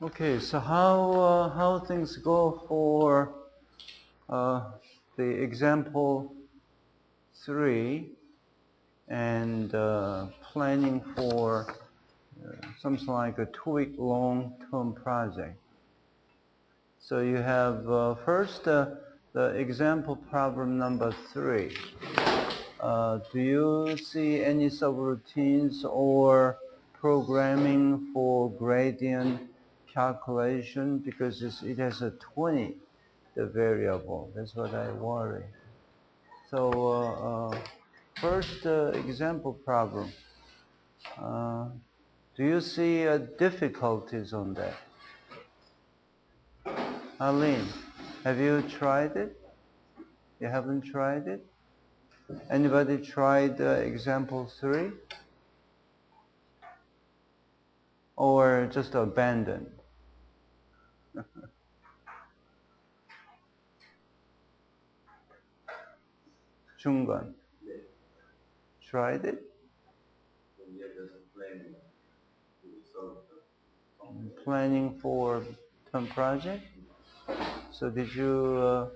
Okay, so how things go for the example 3 and planning for something like a 2-week long-term project. So you have first the example problem number 3. Do you see any subroutines or programming for gradient calculation? Because it has a 20, the variable. That's what I worry. So first example problem. Do you see difficulties on that? Aline, have you tried it? You haven't tried it? Anybody tried example 3? Or just abandoned? 중간. Tried it? Planning for term project? So did you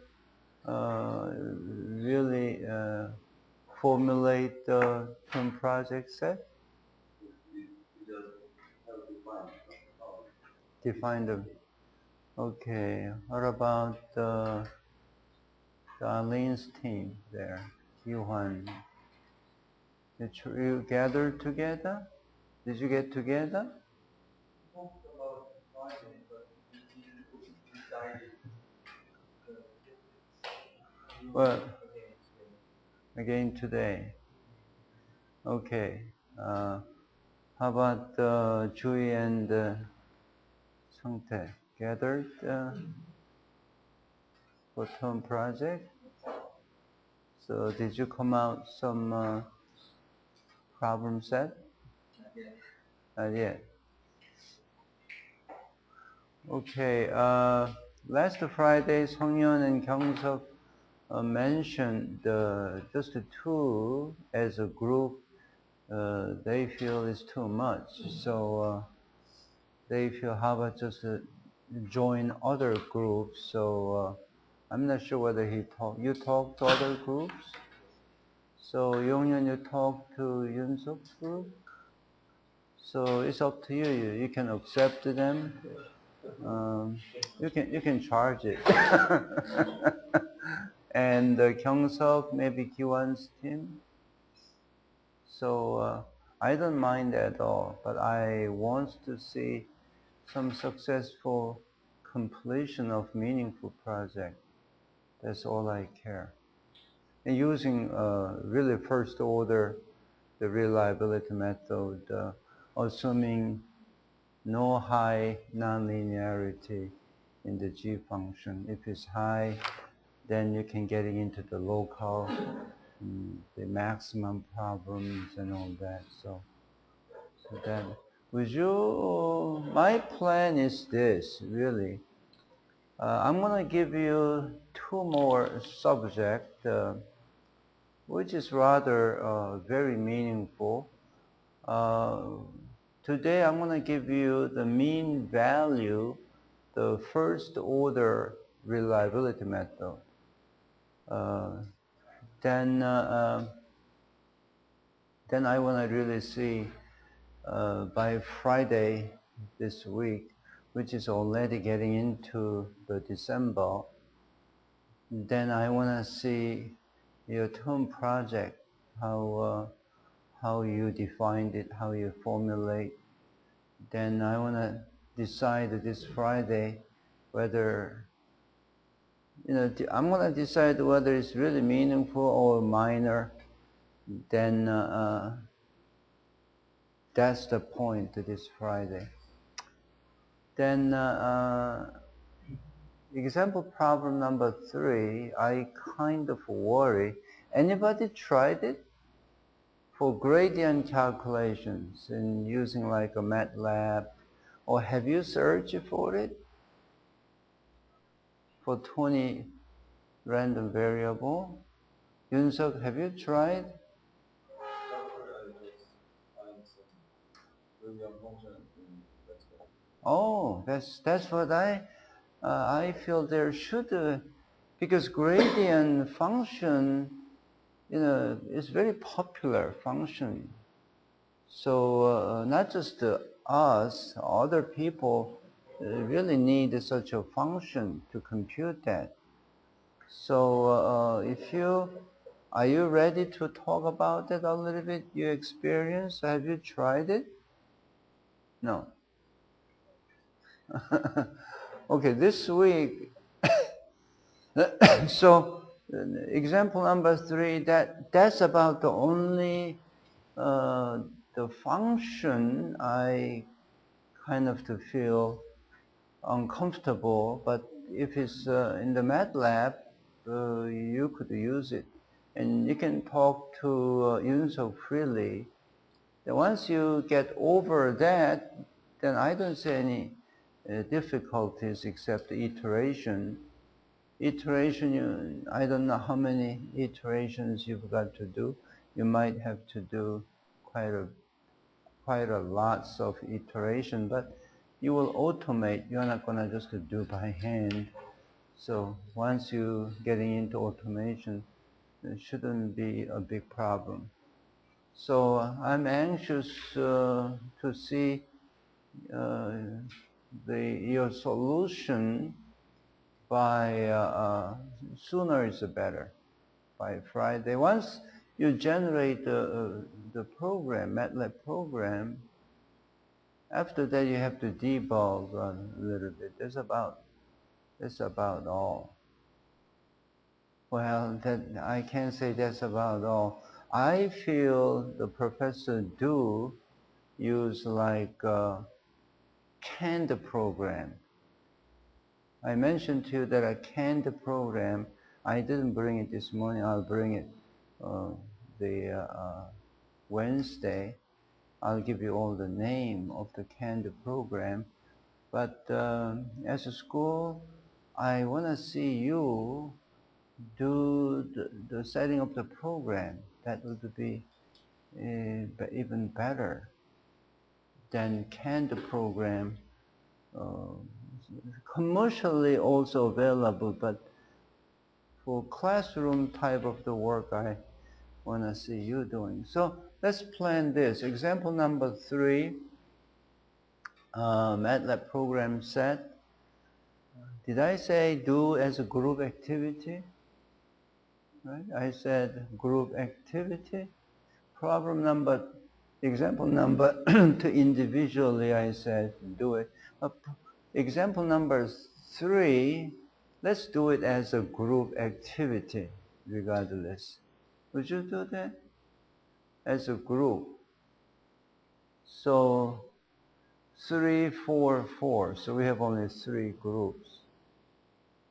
really formulate the term project set? Define them. Okay. What about the Arlene's team there? Yuhan. Did you gather together? Did you get together? Well, again today. Okay. How about Jui and Sungtae gathered for term project? So did you come out some problem set? Not yet. Okay. Last Friday, Songyeon and Kyung-seok mentioned just the 2 as a group. They feel is too much, so they feel how about just join other groups. So I'm not sure whether you talked to other groups. So Yonghyun, you talked to Yoon-seok's group. So it's up to you. You can accept them. You can charge it. And Kyung-seok, maybe Kiwan's team. So I don't mind at all, but I want to see some successful completion of meaningful project. That's all I care. And using really first order, the reliability method, assuming no high nonlinearity in the G function. If it's high, then you can get into the local, the maximum problems and all that. So that, my plan is this, really. I'm gonna give you 2 more subjects, which is rather very meaningful. Today I'm gonna give you the mean value, the first order reliability method. Then I want to really see by Friday this week, which is already getting into the December, then I want to see your term project, how you defined it, how you formulate. Then I want to decide this Friday whether, I'm going to decide whether it's really meaningful or minor. Then that's the point this Friday. Then example problem number 3, I kind of worry. Anybody tried it? For gradient calculations and using like a MATLAB, or have you searched for it? For 20 random variable? Yoon-seok, have you tried? Oh, that's what I feel there should, because gradient function, is very popular function. So not just us, other people really need such a function to compute that. So are you ready to talk about that a little bit? Your experience? Have you tried it? No. Okay, this week. So example number 3. That's about the only the function I kind of to feel uncomfortable. But if it's in the MATLAB, you could use it, and you can talk to Yunso freely. Then once you get over that, then I don't see any difficulties except the iteration. Iteration, I don't know how many iterations you've got to do. You might have to do quite a lots of iteration, but you will automate. You're not gonna just do by hand. So once you getting into automation, it shouldn't be a big problem. So I'm anxious to see your solution by sooner is better, by Friday. Once you generate the program, MATLAB program, after that you have to debug a little bit. That's about all. Well, I can't say that's about all. I feel the professor do use like canned program. I mentioned to you that a canned program, I didn't bring it this morning, I'll bring it the Wednesday. I'll give you all the name of the canned program. But as a school, I want to see you do the setting of the program. That would be even better than canned program. Commercially also available, but for classroom type of the work, I want to see you doing. So let's plan this. Example number 3, MATLAB program set. Did I say do as a group activity? Right? I said group activity. Example number 2 individually, I said do it. Example number 3, let's do it as a group activity regardless. Would you do that? As a group. So 3, 4, 4. So we have only 3 groups.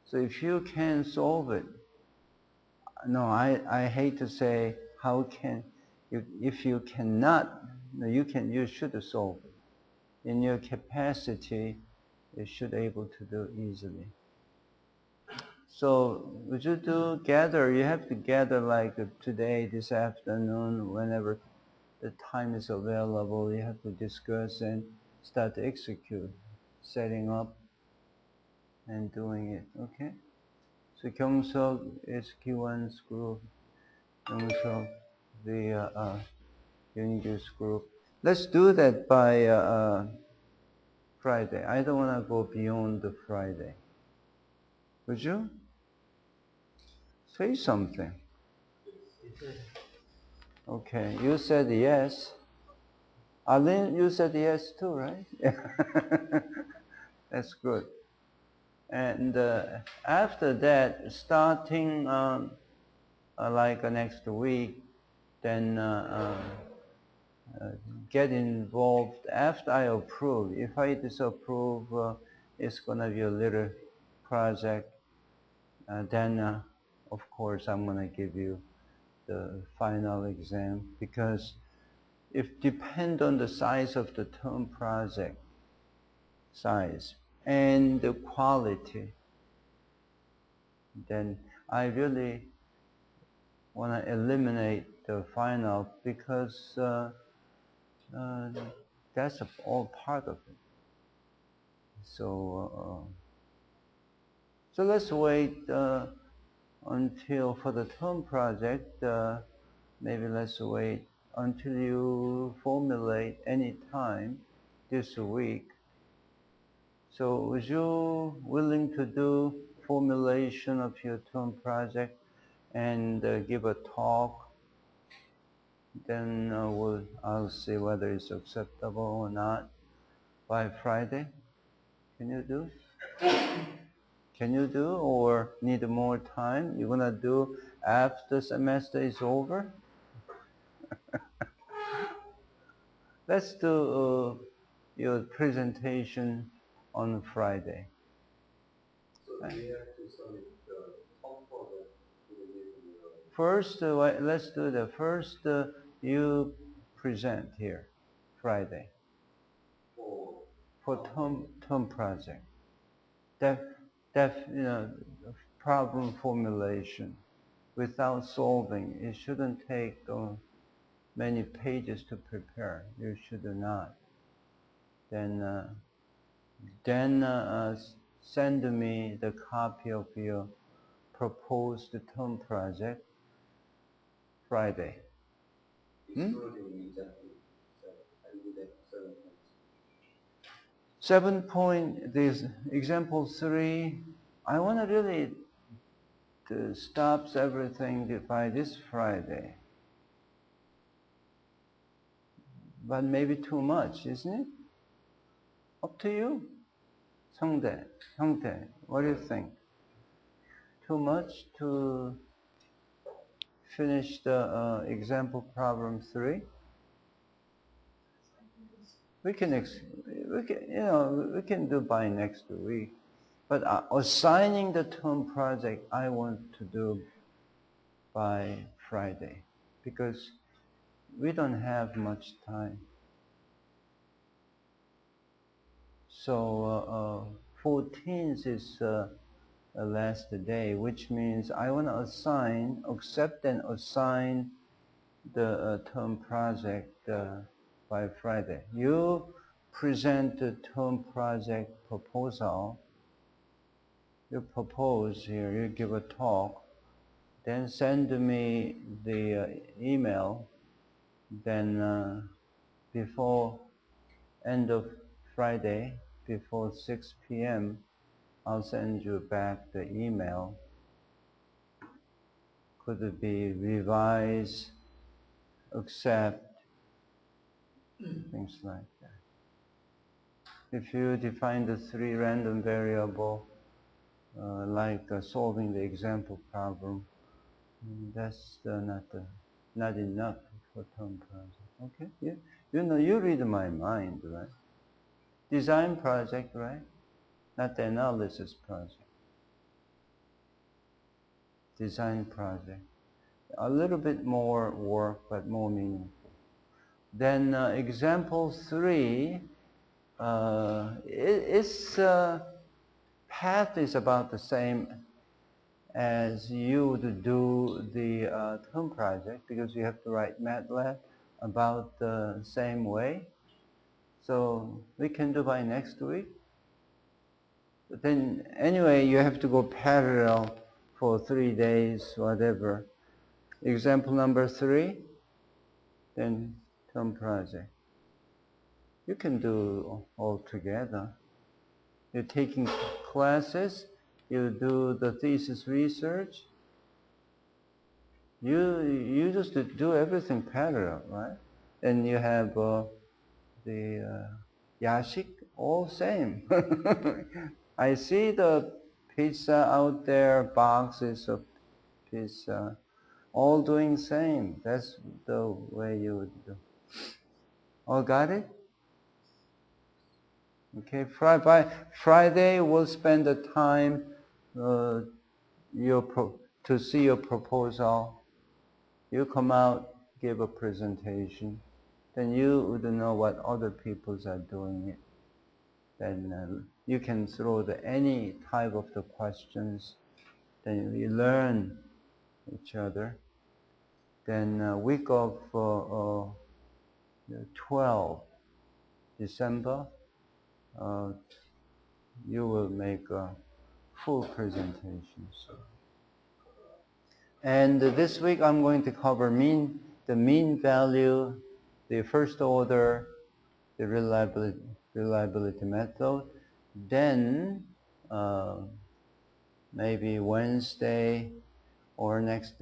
So if you can solve it, no, I hate to say how can you, if you cannot, no, you should solve it. In your capacity, you should able to do easily. So would you gather, you have to gather like today, this afternoon, whenever the time is available, you have to discuss and start to execute, setting up and doing it, okay? So Kyungsuk is Kiwan's group, Kyungsuk, the Yoongyu's group. Let's do that by Friday. I don't want to go beyond the Friday. Would you? Say something. Okay, you said yes. Arlene, you said yes too, right? That's good. And after that, starting like next week, then get involved after I approve. If I disapprove, it's gonna be a little project. Then, of course, I'm gonna give you the final exam, because if depend on the size of the term project, size and the quality, then I really want to eliminate the final, because that's all part of it. So let's wait until for the term project. Maybe let's wait until you formulate any time this week. So was you willing to do formulation of your term project and give a talk? Then I'll see whether it's acceptable or not by Friday. Can you do? Can you do, or need more time? You're gonna do after semester is over? Let's do your presentation on Friday. So we have to submit the top project to the meeting. First, let's do the first. You present here, Friday. For term project. Problem formulation without solving. It shouldn't take many pages to prepare. You should not. Then send me the copy of your proposed term project Friday. Hmm? 7 point, this example 3, I want to really stop everything by this Friday. But maybe too much, isn't it? Up to you. Sangdae, what do you think? Too much to finish the example problem 3? We can do by next week. But assigning the term project, I want to do by Friday because we don't have much time. So 14th is the last day, which means I want to accept and assign the term project by Friday. You present the term project proposal. You propose here, you give a talk, then send me the email, then before end of Friday, before 6 p.m., I'll send you back the email. Could it be revise, accept, things like that. If you define the 3 random variable, like solving the example problem, that's not enough for term project. Okay, you read my mind, right? Design project, right? Not the analysis project. Design project. A little bit more work, but more meaningful. Then example 3, its path is about the same as you would do the term project because you have to write MATLAB about the same way. So we can do by next week. But then anyway, you have to go parallel for 3 days, whatever. Example number 3, then term project. You can do all together. You're taking classes, you do the thesis research. You just do everything parallel, right? And you have the yashik, all same. I see the pizza out there, boxes of pizza, all doing same. That's the way you would do. All got it? Okay, by Friday we'll spend the time to see your proposal. You come out, give a presentation, then you would know what other people are doing it. Then you can throw any type of the questions. Then we learn each other. Then week of 12 December, you will make a full presentation. So. And this week I'm going to cover the mean value, the first order, the reliability method. Then maybe Wednesday or next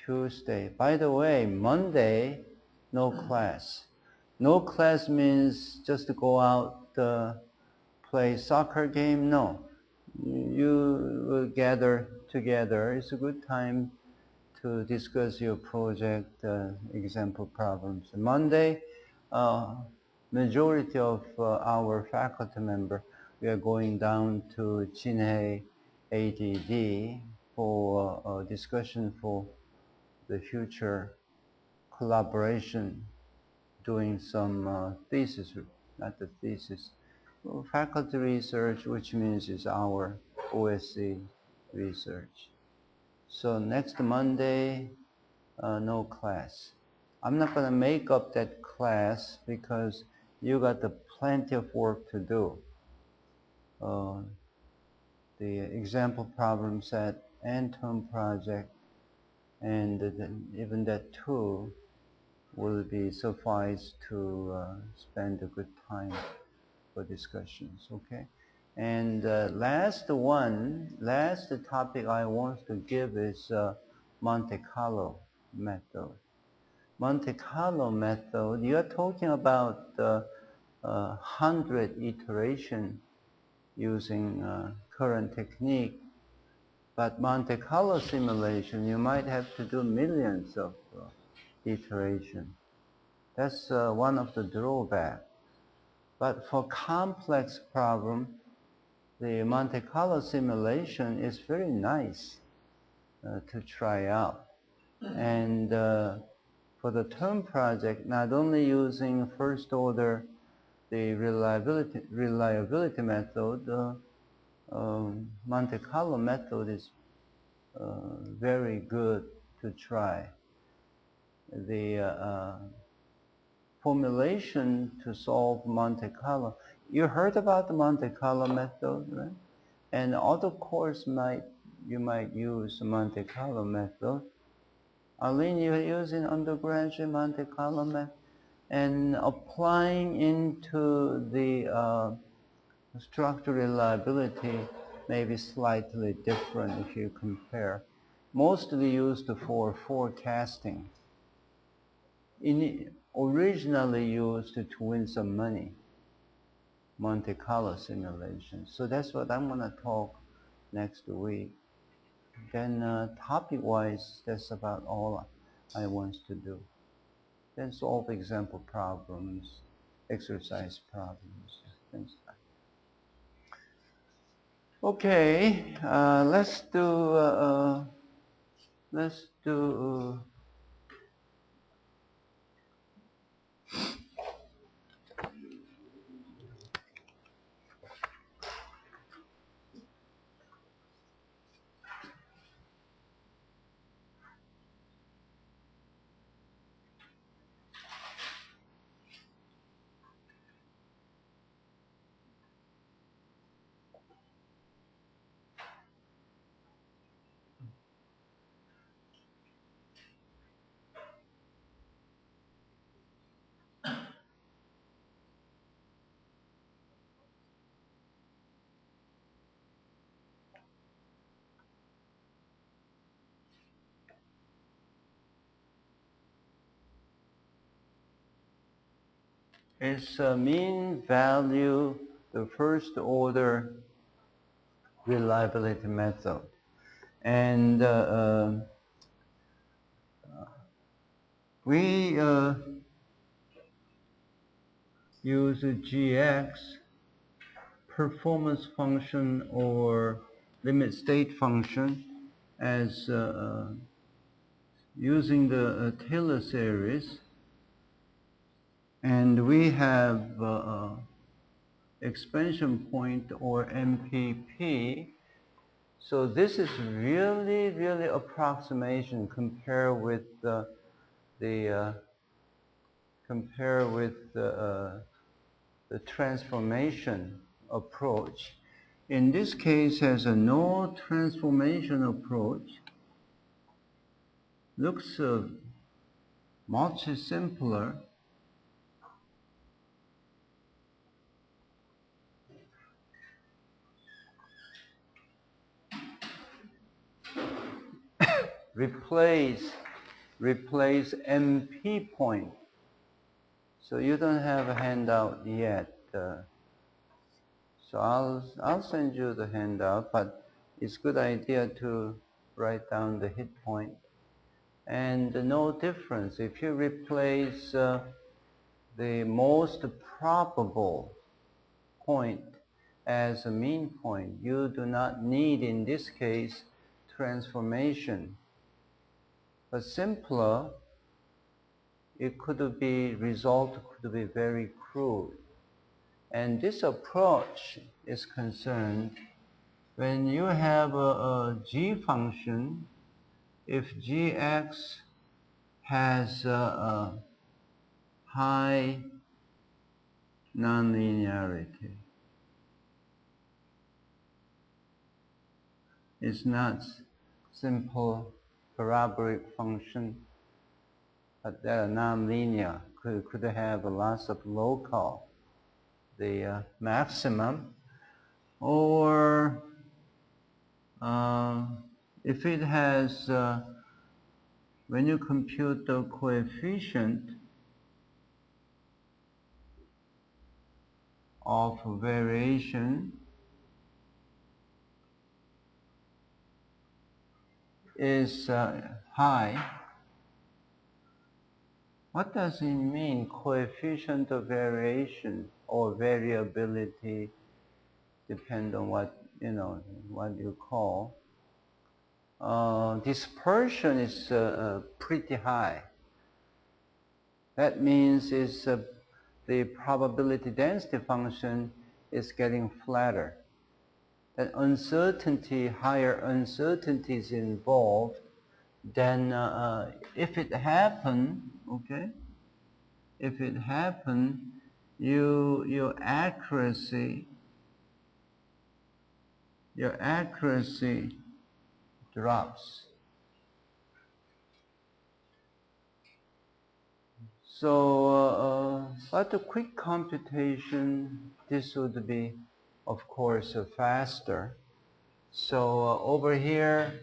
Tuesday. By the way, Monday, no class. No class means just to go out, play soccer game. No. You will gather together. It's a good time to discuss your project example problems. Monday, majority of our faculty member, we are going down to Jinhae ADD for a discussion for the future collaboration, doing some thesis, not the thesis, faculty research, which means is our OSE research. So next Monday, no class. I'm not going to make up that class because you got plenty of work to do. The example problem set and term project, and even that too will be suffice to spend a good time for discussions, okay? And last topic I want to give is Monte Carlo method. Monte Carlo method, you are talking about 100 iteration using current technique, but Monte Carlo simulation, you might have to do millions of iteration. That's one of the drawbacks. But for complex problem, the Monte Carlo simulation is very nice to try out. And for the term project, not only using first order, the reliability method, Monte Carlo method is very good to try. The formulation to solve Monte Carlo. You heard about the Monte Carlo method, right? And other course you might use the Monte Carlo method. Arlene, you're using undergraduate Monte Carlo method, and applying into the structural reliability may be slightly different if you compare. Mostly used for forecasting. Originally used to win some money, Monte Carlo simulation. So that's what I'm going to talk next week. Then topic-wise, that's about all I want to do. Then solve example problems, exercise problems, things like that. Okay, let's do is mean value the first order reliability method. And we use a GX performance function or limit state function as using the Taylor series. And we have expansion point or MPP. So this is really approximation compared with the transformation approach. In this case, as a no transformation approach, looks much simpler. replace MP point. So you don't have a handout yet. So I'll send you the handout, but it's a good idea to write down the hit point. And no difference. If you replace the most probable point as a mean point, you do not need, in this case, transformation. But simpler, it could be, result could be very crude. And this approach is concerned when you have a g function, if gx has a high nonlinearity. It's not simple parabolic function, but they are nonlinear. Could have lots of local, the maximum, or if it has, when you compute the coefficient of variation is high. What does it mean, coefficient of variation or variability, depend on what you call. Dispersion is pretty high. That means the probability density function is getting flatter. That uncertainty, higher uncertainty is involved. Then if it happen, okay, if it happen, your accuracy drops. So, but the quick computation, this would be, of course, faster. So over here,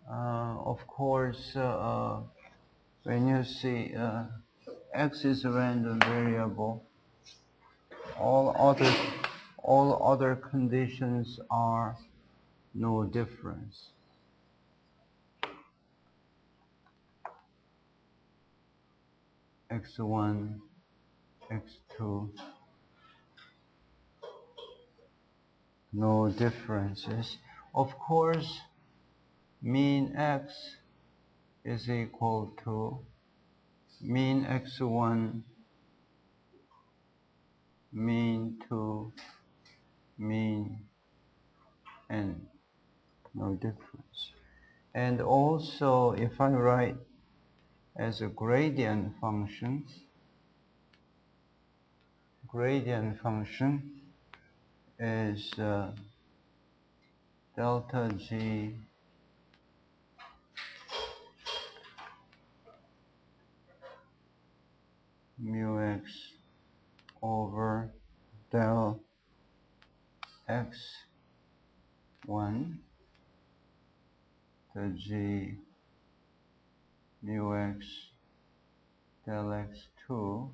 of course, when you see x is a random variable, all other conditions are no difference. x1, x2, no differences. Of course, mean x is equal to mean x1, mean 2, mean n, no difference. And also, if I write as a gradient function is delta G mu x over del x1, the G mu x del x2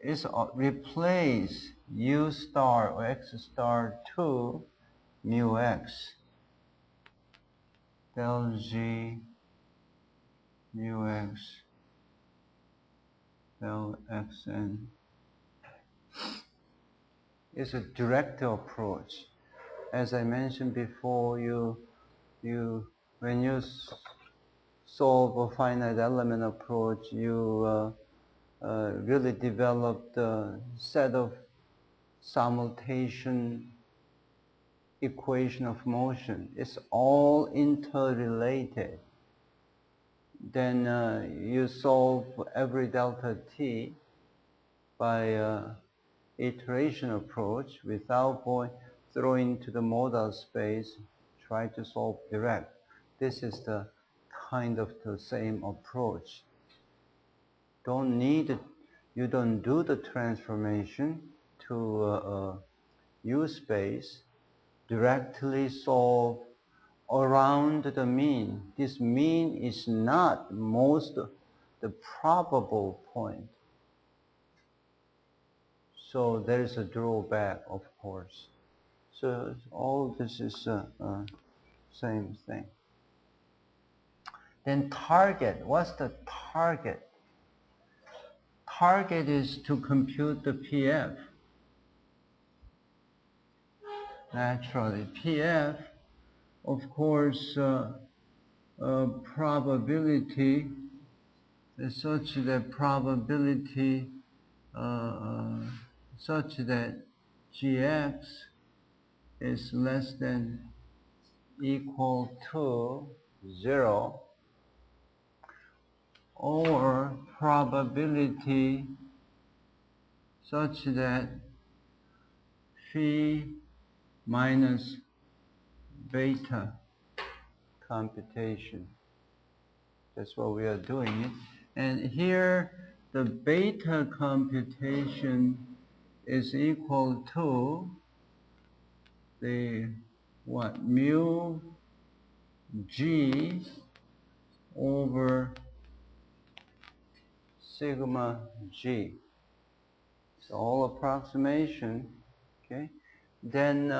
is replace u star or x star 2 mu x del G mu x del xn. Is a direct approach. As I mentioned before, when you solve a finite element approach, you really develop the set of simultaneous equation of motion. It's all interrelated. Then you solve every delta t by iteration approach without throwing to the modal space, try to solve direct. This is the kind of the same approach. You don't do the transformation to U space, directly solve around the mean. This mean is not the probable point. So there is a drawback, of course. So all this is same thing. Then target, what's the target? Target is to compute the PF. Naturally, PF, of course, probability is such that probability such that Gx is less than equal to 0, or probability such that phi minus beta computation. That's what we are doing. And here the beta computation is equal to the mu g over sigma g. It's all approximation, okay? Then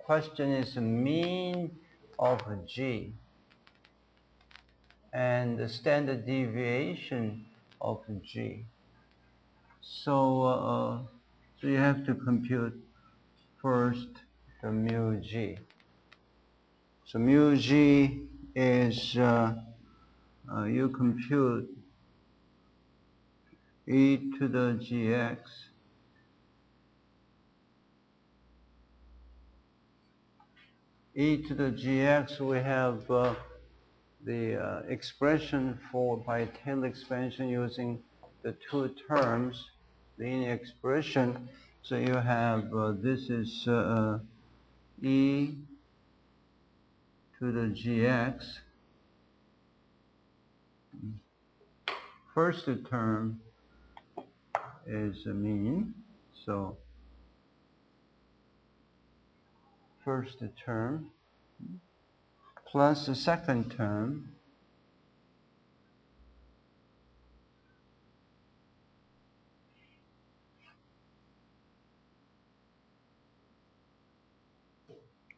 question is mean of g and the standard deviation of g. So you have to compute first the mu g. So mu g is you compute e to the gx we have the expression by Taylor expansion using the two terms, linear expression. So you have this is e to the gx. First term is a mean, so first term plus the second term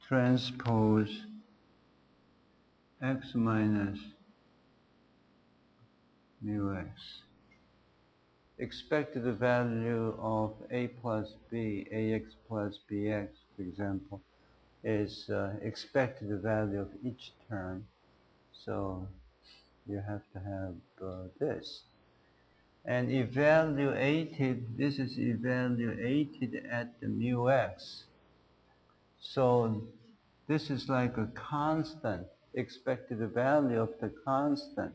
transpose x minus mu x. Expected value of a plus b, ax plus bx, for example, is expected value of each term. So you have to have this. And evaluated, this is evaluated at the mu x. So this is like a constant, expected value of the constant.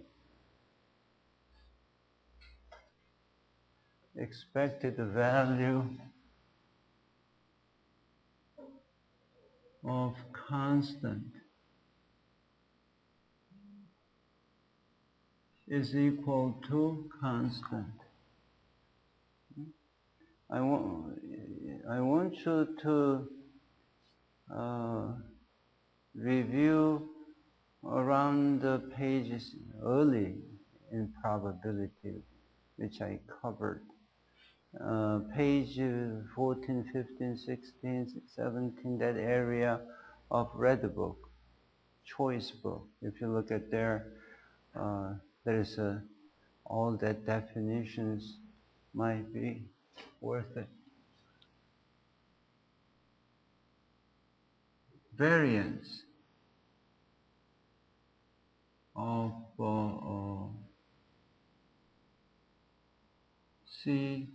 Expected value of constant is equal to constant. I want you to review around the pages early in probability, which I covered. Page 14, 15, 16, 17, that area of red book, choice book. If you look at there, there is all that definitions might be worth it. Variance of C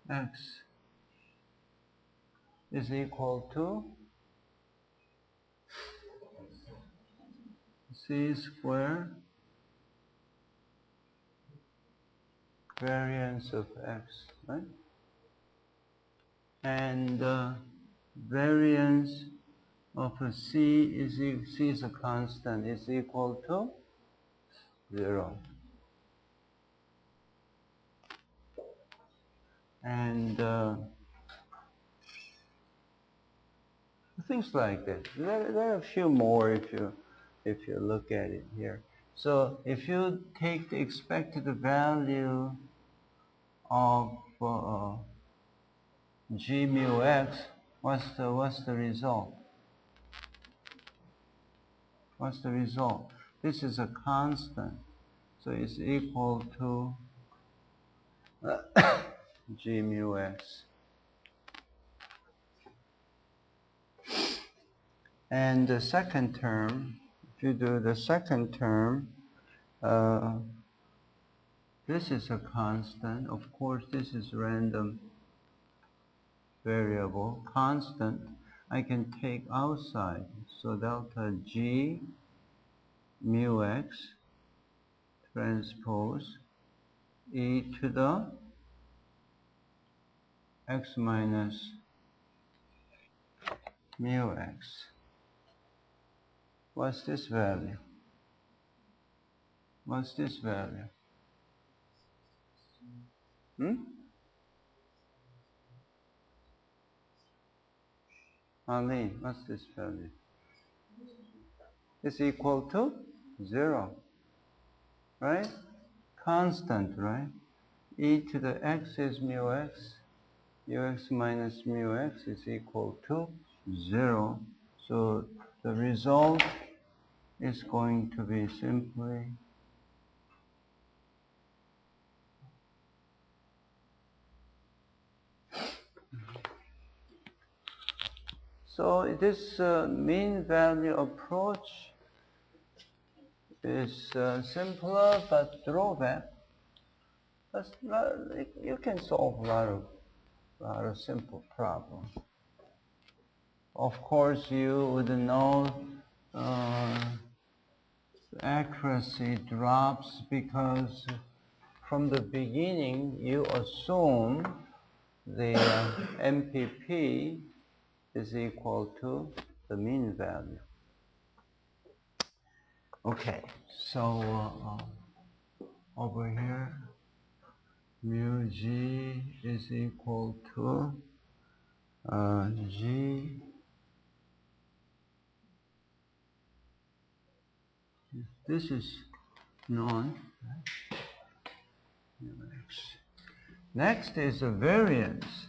x is equal to C square variance of x, right? and variance of C is a constant, is equal to 0. And things like this. There are a few more if you look at it here. So if you take the expected value of G mu x, what's the result? What's the result? This is a constant, so it's equal to G mu x. And the second term, if you do the second term, this is a constant. Of course, this is random variable. Constant, I can take outside. So delta G mu x transpose e to the x minus mu x. What's this value? What's this value? Arlene, what's this value? It's equal to 0, right? Constant, right? E to the x is mu x. Ux minus mu x is equal to 0. So the result is going to be simply so this mean value approach is simpler but drawback. You can solve a lot of simple problems. Of course, you would know accuracy drops because from the beginning you assume the MPP is equal to the mean value. Okay, so over here, mu G is equal to G this is known. Next is a variance.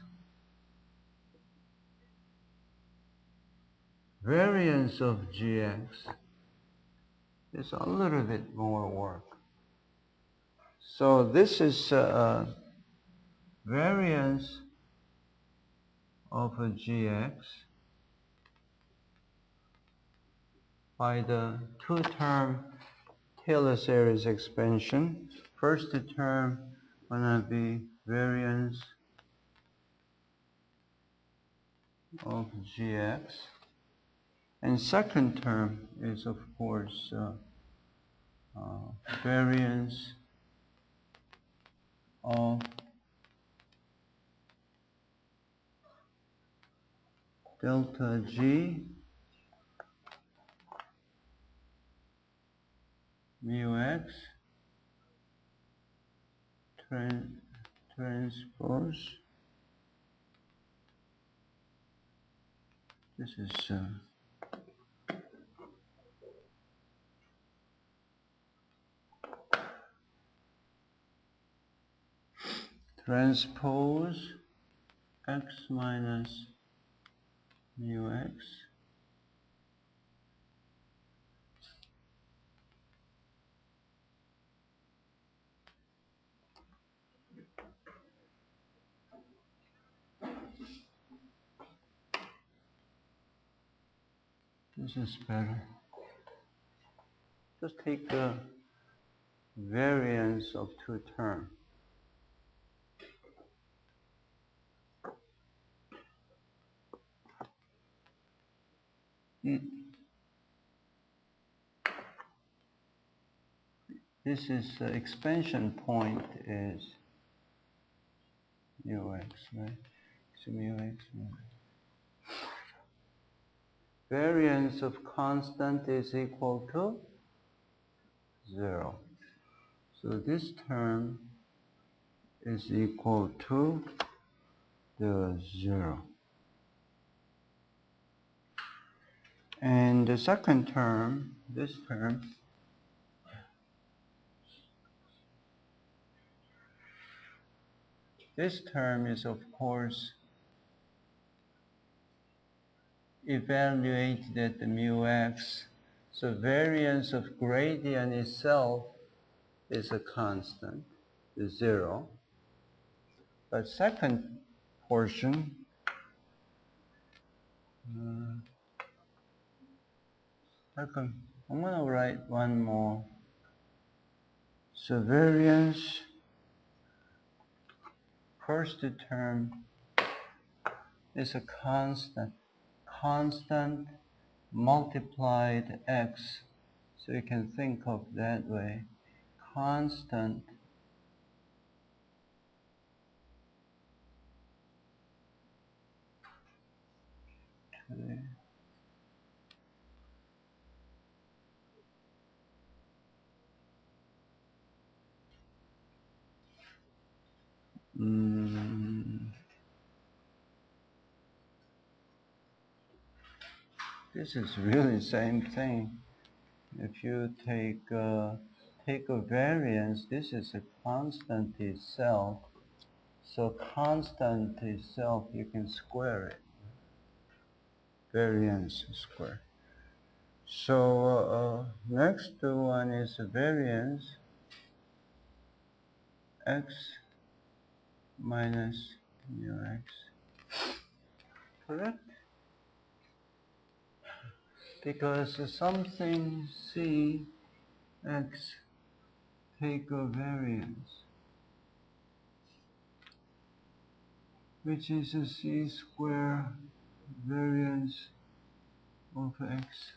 Variance of Gx is a little bit more work. So this is variance of a Gx by the two-term Taylor series expansion. First term gonna be variance of Gx, and second term is of course variance of delta G mu x transpose. This is transpose x minus mu x this is better. Just take the variance of two terms. This is expansion point is ux, right? mu x. Variance of constant is equal to 0. So this term is equal to the 0. And the second term, this term, is of course evaluated at the mu x. So variance of gradient itself is a constant, is 0. But second portion, I'm going to write one more. So variance, first term is a constant multiplied x. So you can think of that way. Constant this is really the same thing. If you take a variance, this is a constant itself. So constant itself, you can square it. Variance square. So next one is variance x minus mu x. Correct? Because something c x take a variance, which is a c square variance of x.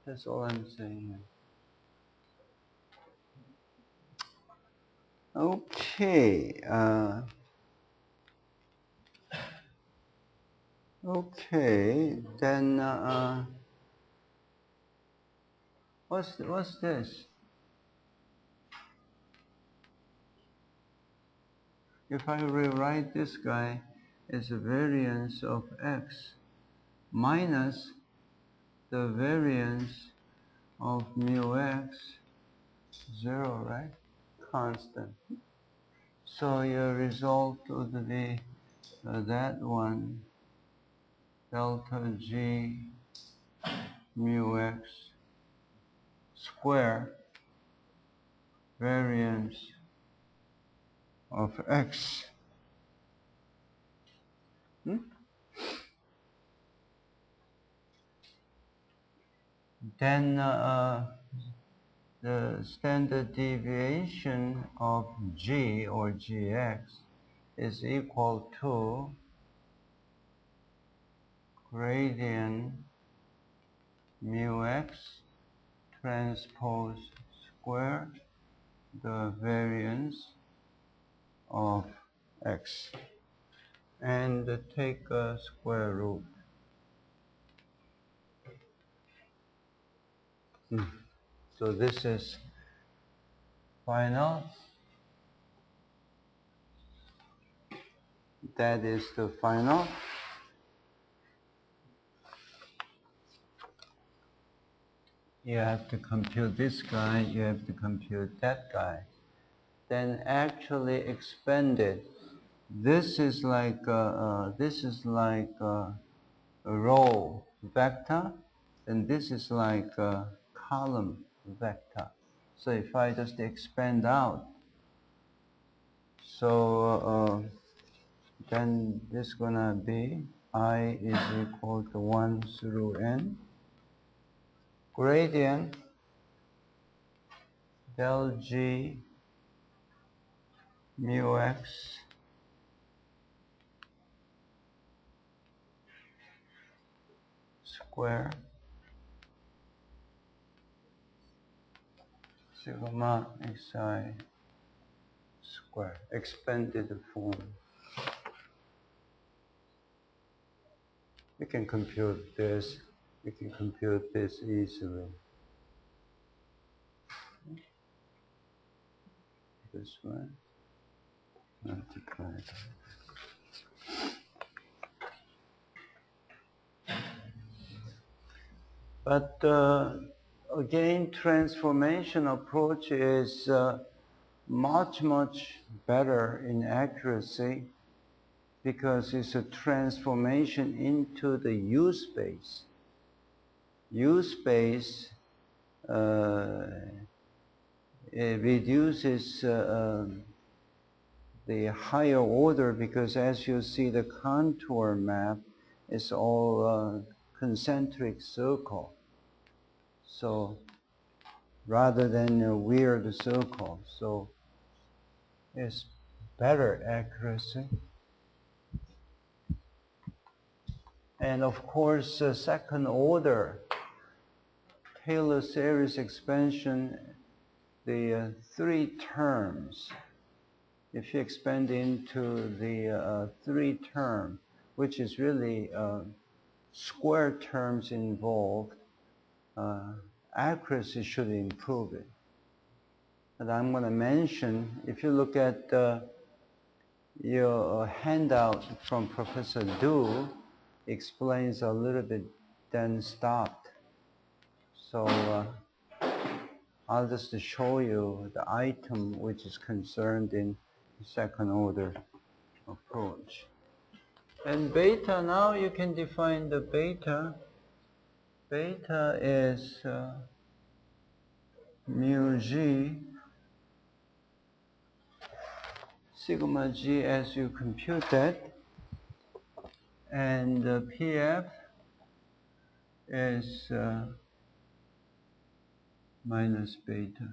That's all I'm saying. Okay. Okay. Then what's this? If I rewrite this guy as a variance of x minus the variance of mu x, 0, right? Constant. So your result would be that one, delta g mu x square variance of x. Then the standard deviation of g or gx is equal to gradient mu x transpose square the variance of x, and take a square root. So this is final. That is the final. You have to compute this guy, you have to compute that guy. Then actually expanded. This is like a row vector, and this is like a column vector. So if I just expand out, so then this is gonna be I is equal to 1 through n. Gradient del g mu x square sigma xi square, expanded form. can compute this. We can compute this easily. This way. Multiply it. But again, transformation approach is much better in accuracy because it's a transformation into the U space. U space it reduces the higher order because as you see the contour map, it's all concentric circle. So rather than a weird circle, so it's better accuracy. And of course, second order Taylor series expansion, the three terms, if you expand into the three term, which is really square terms involved, accuracy should improve it. And I'm going to mention, if you look at your handout from Professor Du, explains a little bit, then stopped. So I'll just show you the item which is concerned in second order approach. And beta, now you can define the beta. Beta is mu g, sigma g as you compute that, and PF is minus beta.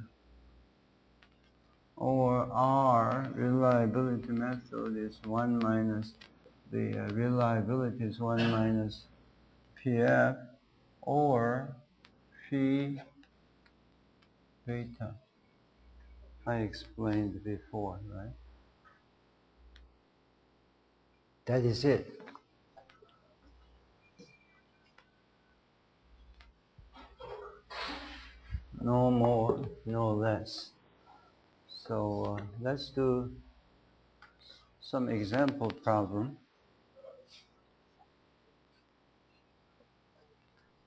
Or R, reliability method, is 1 minus, the reliability is 1 minus PF, or phi beta. I explained before, right? That is it. No more, no less. So let's do some example problem.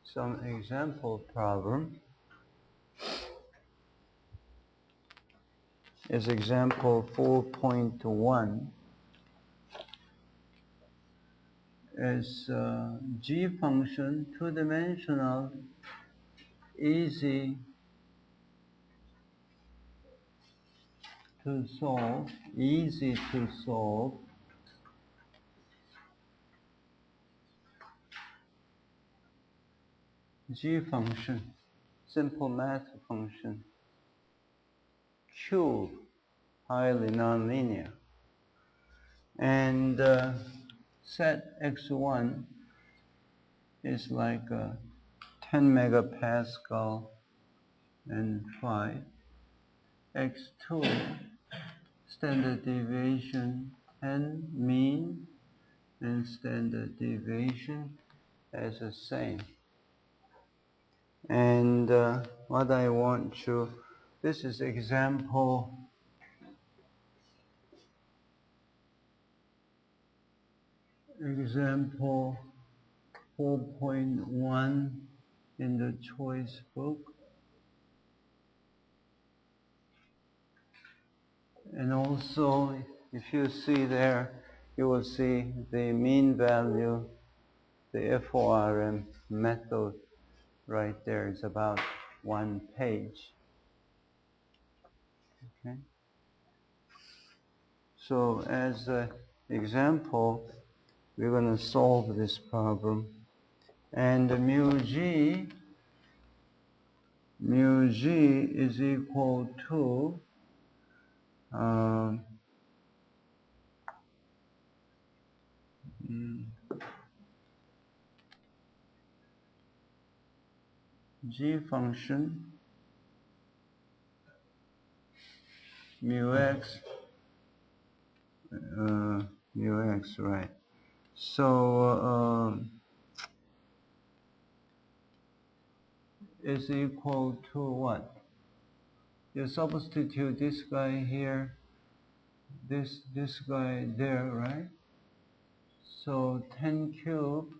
Some example problem is example 4.1. Is G function, two-dimensional, easy to solve, G function, simple math function, Q, highly nonlinear, and set x1 is like 10 megapascal and phi, x2 standard deviation 10 mean and standard deviation as the same. And what I want to, this is example 4.1 in the choice book. And also, if you see there, you will see the mean value, the FORM method right there is about 1 page. Okay. So as an example, we're going to solve this problem. And mu g is equal to G function mu x, right. So is equal to what? You substitute this guy here, this guy there, right? So 10 cubed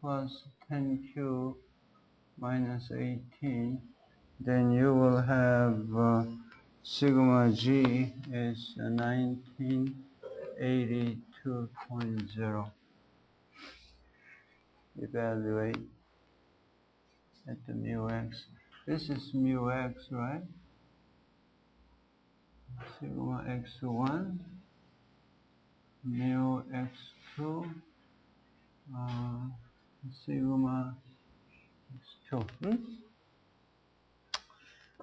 plus 10 cubed minus 18, then you will have sigma g is 1982.0. Evaluate at the mu x. This is mu x, right? Sigma x1, mu x2, sigma x2.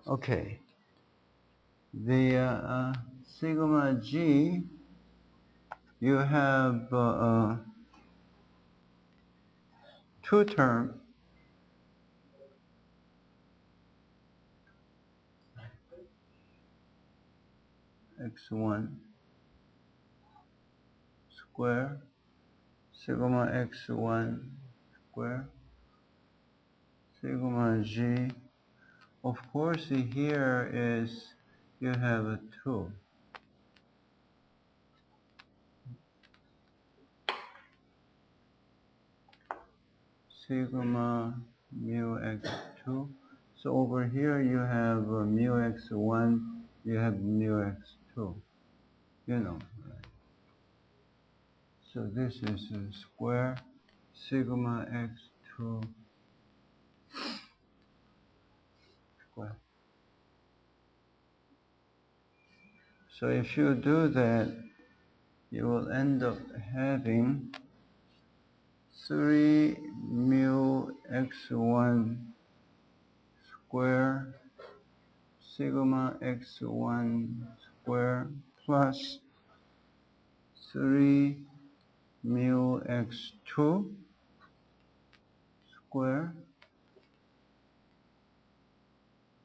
Okay. The sigma g, you have two terms. X1 square, sigma x1 square, sigma g. Of course, here is you have a 2. Sigma mu x2. So over here you have mu x1, you have mu x2. You know, right? So this is a square sigma x2 square. So if you do that, you will end up having 3 mu x1 square sigma x1 square plus 3 mu x2 square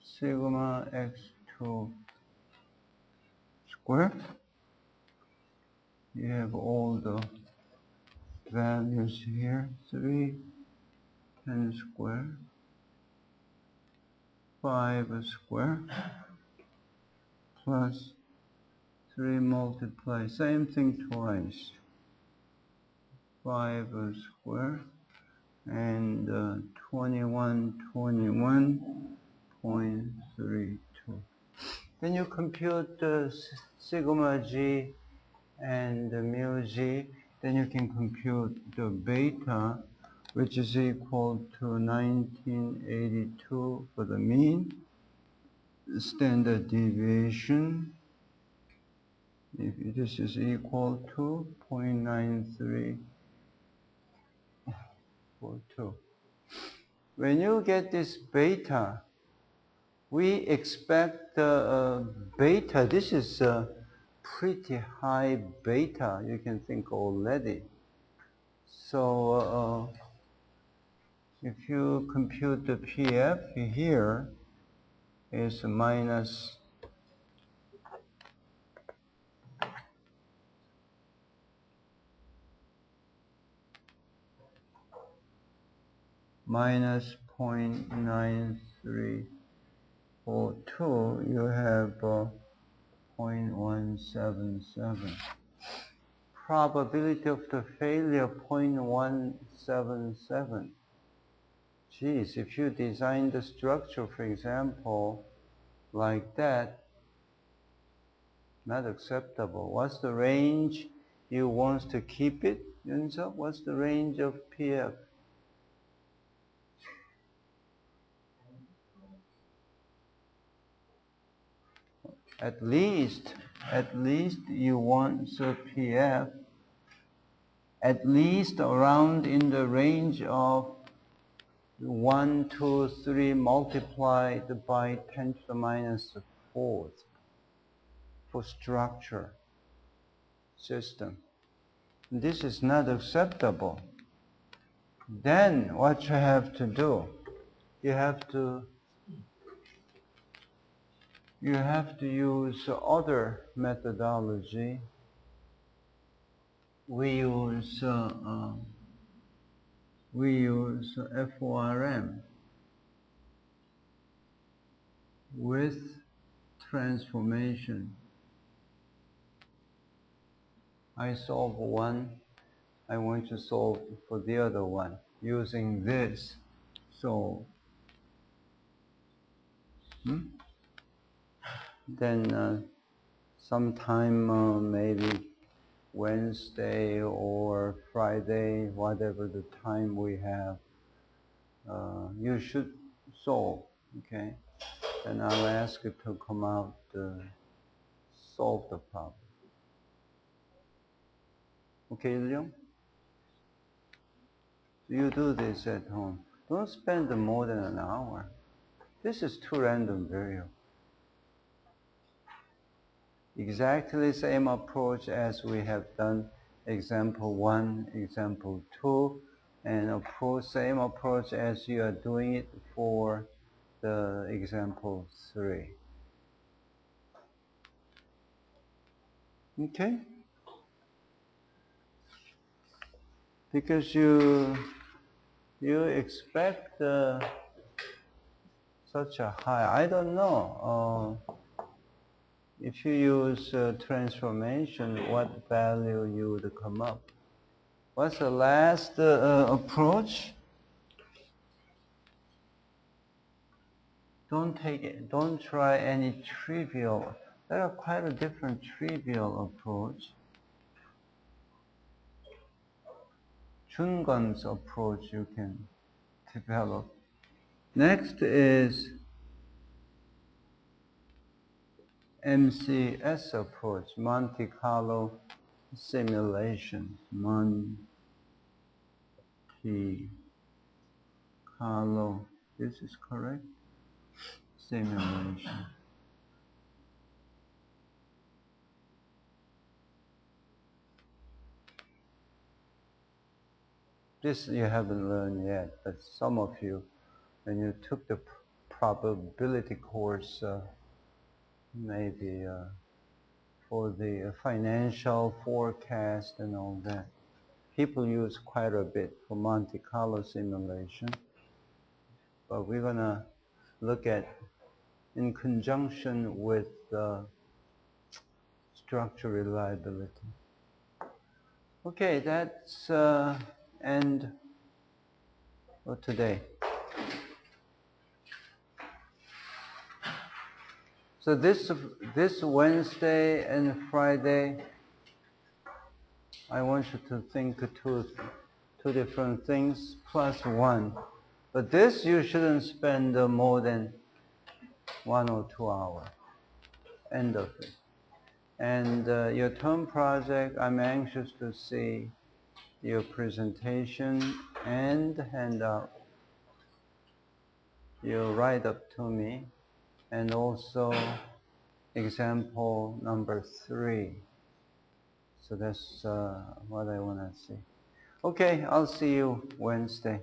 sigma x2 square. You have all the values here. 3, 10 square, 5 square, plus 3 multiply, same thing twice, 5 square, and 21.32. Then you compute sigma g and mu g, then you can compute the beta, which is equal to 1982 for the mean, standard deviation, if this is equal to 0.9342. When you get this beta, we expect beta, this is a pretty high beta, you can think already. So if you compute the PF here is minus minus 0.9342, you have 0.177. Probability of the failure 0.177. Geez, if you design the structure, for example, like that, not acceptable. What's the range you want to keep it, Yunso? What's the range of PF? At least you want the PF at least around in the range of 1, 2, 3 multiplied by 10 to the minus 4th for structure system. This is not acceptable. Then what you have to do, you have to use other methodology. We use we use FORM with transformation. I solve one, I want to solve for the other one using this. So then sometime maybe Wednesday or Friday, whatever the time we have, you should solve, okay? And I'll ask you to come out solve the problem. Okay, Leon? You do this at home. Don't spend more than an hour. This is too random variable. Exactly same approach as we have done example 1, example 2, and same approach as you are doing it for the example 3. Okay? Because you expect such a high, I don't know, if you use transformation, what value you would come up. What's the last approach? Don't try any trivial. There are quite a different trivial approach. Chungan's approach you can develop. Next is MCS approach, Monte Carlo simulation. Monte Carlo, this is correct? Simulation. This you haven't learned yet, but some of you, when you took the probability course, maybe for the financial forecast and all that, people use quite a bit for Monte Carlo simulation. But we're going to look at in conjunction with structural reliability. Okay, that's end for today. So this Wednesday and Friday, I want you to think two different things plus one. But this you shouldn't spend more than 1 or 2 hours. End of it. And your term project, I'm anxious to see your presentation and handout. You write up to me, and also example number 3. So that's what I want to see. Okay, I'll see you Wednesday.